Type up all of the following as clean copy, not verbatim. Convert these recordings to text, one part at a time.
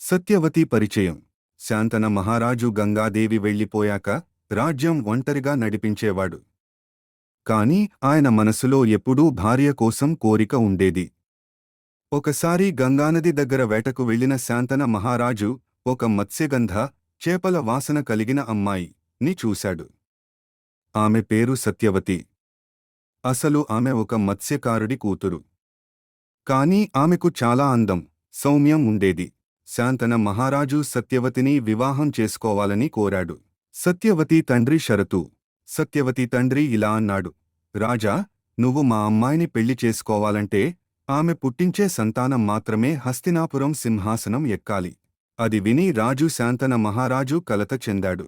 సత్యవతి పరిచయం. శాంతన మహారాజు గంగాదేవి వెళ్ళిపోయాక రాజ్యం ఒంటరిగా నడిపించేవాడు. కాని ఆయన మనసులో ఎప్పుడూ భార్య కోసం కోరిక ఉండేది. ఒకసారి గంగానది దగ్గర వేటకు వెళ్లిన శాంతన మహారాజు ఒక మత్స్యగంధ చేపల వాసన కలిగిన అమ్మాయిని చూశాడు. ఆమె పేరు సత్యవతి. అసలు ఆమె ఒక మత్స్యకారుడి కూతురు. కాని ఆమెకు చాలా అందం, సౌమ్యం ఉండేది. శాంతన మహారాజు సత్యవతిని వివాహం చేసుకోవాలని కోరాడు. సత్యవతి తండ్రి షరతు. సత్యవతి తండ్రి ఇలా అన్నాడు: రాజా, నువ్వు మా అమ్మాయిని పెళ్లి చేసుకోవాలంటే ఆమె పుట్టించే సంతానం మాత్రమే హస్తినాపురం సింహాసనం ఎక్కాలి. అది విని రాజు శాంతన మహారాజు కలత చెందాడు.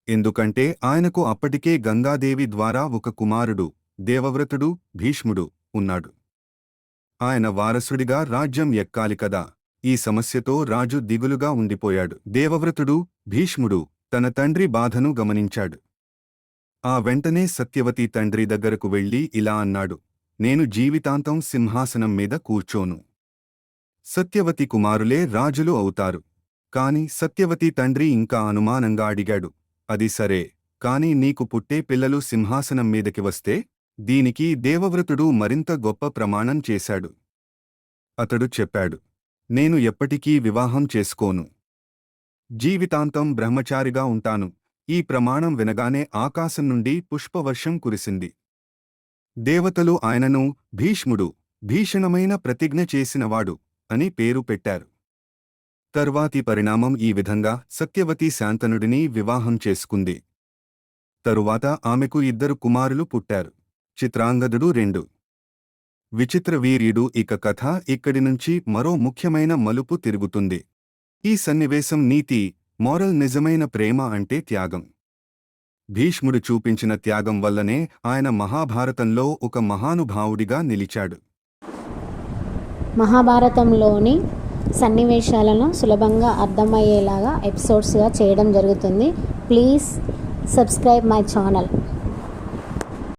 ఎందుకంటే ఆయనకు అప్పటికే గంగాదేవి ద్వారా ఒక కుమారుడు, దేవవ్రతుడు, భీష్ముడు ఉన్నాడు. ఆయన వారసుడిగా రాజ్యం ఎక్కాలి కదా. ఈ సమస్యతో రాజు దిగులుగా ఉండిపోయాడు. దేవవ్రతుడు, భీష్ముడు తన తండ్రి బాధను గమనించాడు. ఆ వెంటనే సత్యవతి తండ్రి దగ్గరకు వెళ్లి ఇలా అన్నాడు: నేను జీవితాంతం సింహాసనం మీద కూర్చోను. సత్యవతి కుమారులే రాజులు అవుతారు. కాని సత్యవతి తండ్రి ఇంకా అనుమానంగా అడిగాడు: అది సరే, కాని నీకు పుట్టే పిల్లలు సింహాసనం మీదకి వస్తే? దీనికి దేవవ్రతుడు మరింత గొప్ప ప్రమాణం చేశాడు. అతడు చెప్పాడు: నేను ఎప్పటికీ వివాహం చేసుకోను. జీవితాంతం బ్రహ్మచారిగా ఉంటాను. ఈ ప్రమాణం వినగానే ఆకాశం నుండి పుష్పవర్షం కురిసింది. దేవతలు ఆయనను భీష్ముడు, భీషణమైన ప్రతిజ్ఞ చేసినవాడు అని పేరు పెట్టారు. తర్వాతి పరిణామం ఈ విధంగా: సత్యవతి శాంతనుడిని వివాహం చేసుకుంది. తరువాత ఆమెకు 2 కుమారులు పుట్టారు. చిత్రాంగదుడు 2. విచిత్రవీర్యుడు. ఇక కథ ఇక్కడి నుంచి మరో ముఖ్యమైన మలుపు తిరుగుతుంది. ఈ సన్నివేశం నీతి, మోరల్. నిజమైన ప్రేమ అంటే త్యాగం. భీష్ముడు చూపించిన త్యాగం వల్లనే ఆయన మహాభారతంలో ఒక మహానుభావుడిగా నిలిచాడు. మహాభారతంలోని సన్నివేశాలను సులభంగా అర్థమయ్యేలాగా ఎపిసోడ్స్గా చేయడం జరుగుతుంది. Please subscribe my channel.